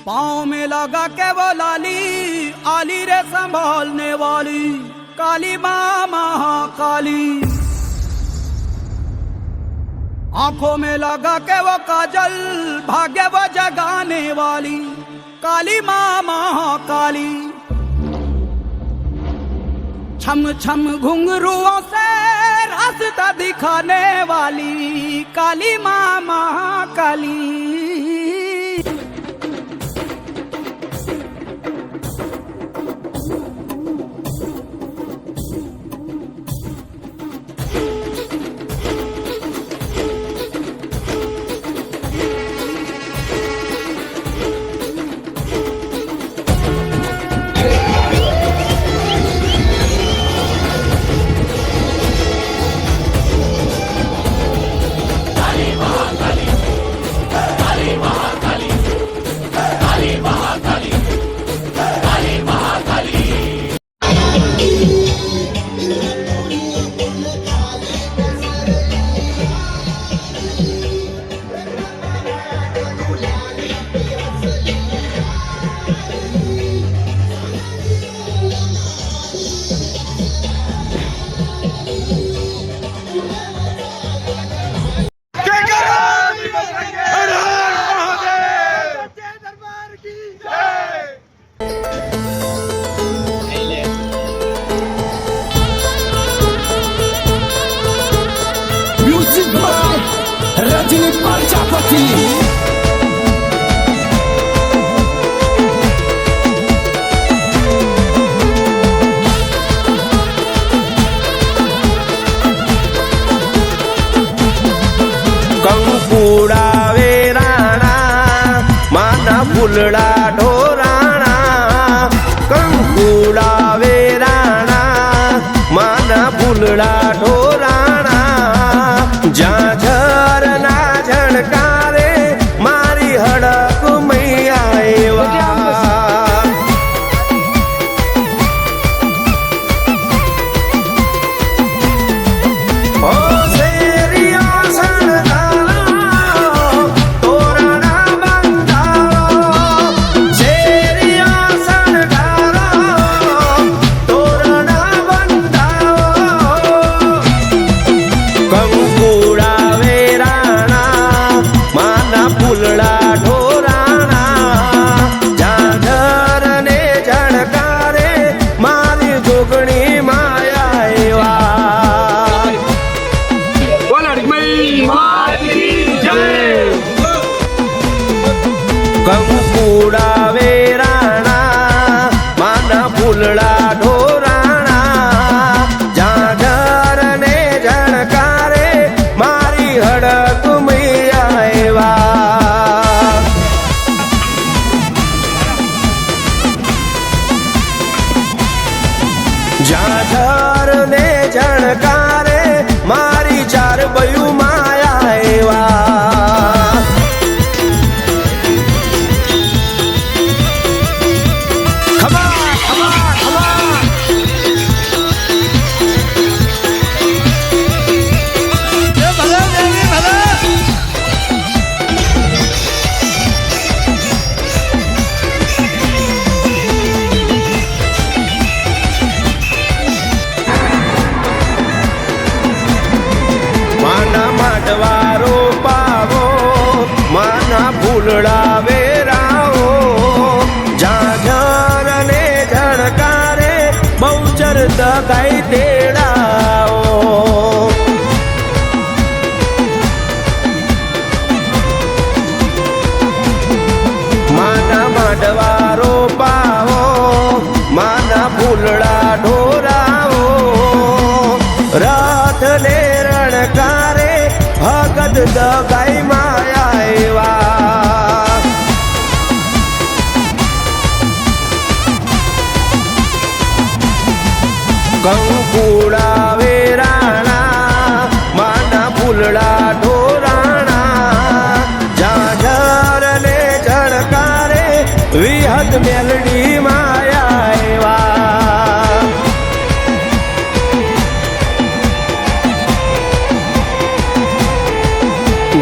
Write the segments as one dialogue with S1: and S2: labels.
S1: पाँव में लगा के वो लाली, आली रे संभालने वाली, काली माँ महाकाली। आंखों में लगा के वो काजल, भाग्य वो जगाने वाली, काली माँ महाकाली। छम छम घुंघरुओं से रास्ता दिखाने वाली, काली माँ महाकाली।
S2: रजनी प्रजापति
S3: કંકુડાવે રાણા માના ફૂલડા ઢોરાણા કંકુડાવે રાણા માના ફૂલડા ઢોરાણા જ્યાં ઝરના ઝણકારે મારી હડક મૈયા કંકુડાવે રાણા માના ફૂલડા ઢોરાણા જાજર ને જણકારે મારી હડક મૈયા જાજર ને જણકારે મારી ચાર બયું માયા માંડવારો પાવો માના ફૂલડા વેરાઓ જાજર ને ઝણકારે બહુચર દગાઈ તેડાઓ માના માંડવારો પાવો માના ફૂલડા ઢોરાઓ રથ ને રણકારે ભગત દગાઈ માયા કંકુડાવે રાણા માના ફૂલડા ઢોરાણા જાજર ને જણકારે વિહત મેલડી માયા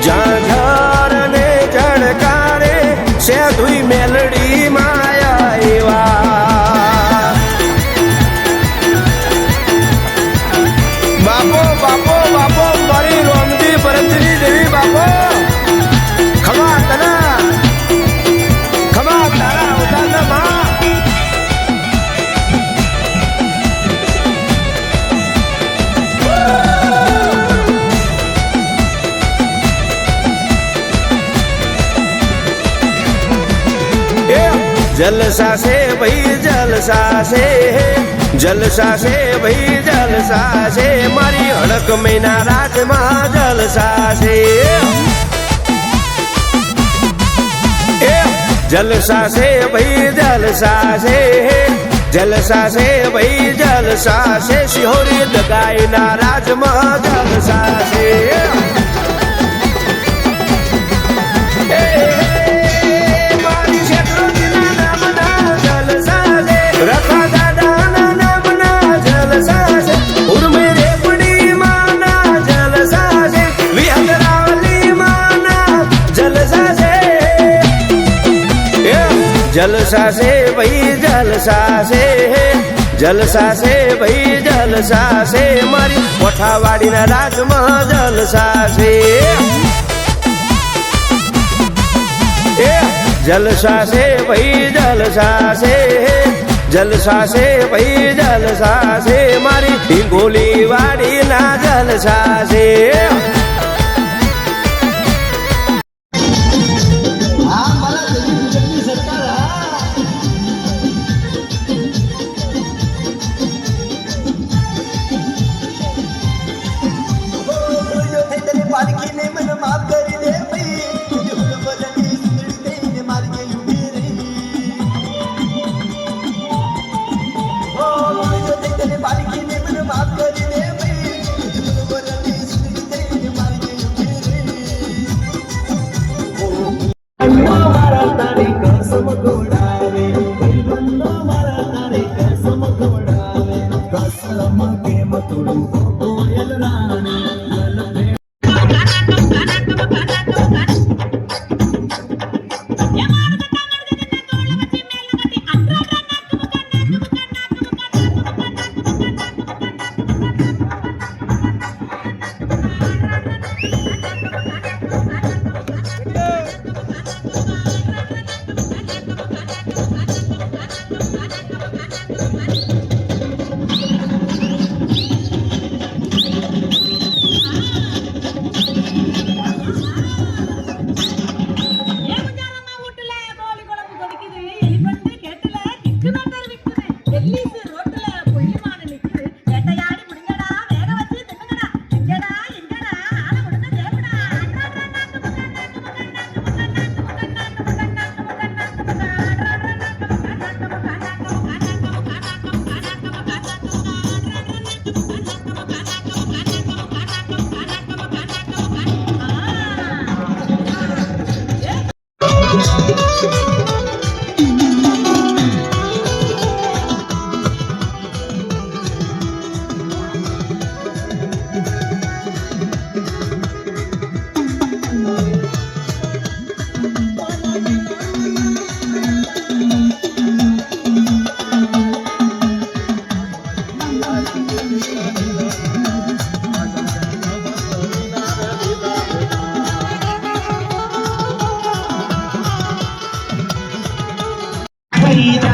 S3: ઝાઝર ને ઝણકારે સેધુઈ મેલડી માયા એવા બાપો બાપો બાપો મારી રોમજી ભરતની દેવી બાપો ખમા તના ખમા તારા ઉદાના માં जलसा से भाई जलसा से भाई जलसा से मारी हड़क महीना राज में जलसा से जलसा से भाई जलसा से भाई जलसा से सिहोरी दगाई ना राज में जलसा से रखा दादा नाम ना जलसा से उर्मे रेपड़ी माना जलसा से विहंगरावली माना जलसा से जलसा से भाई जलसा से भाई जलसा से मारी कोठावाड़ी ना राज में जलसा से जलसा से भाई जलसा से भाई जलसा से मारी ढिंगोली वाड़ी ना जलसा से
S4: Hey,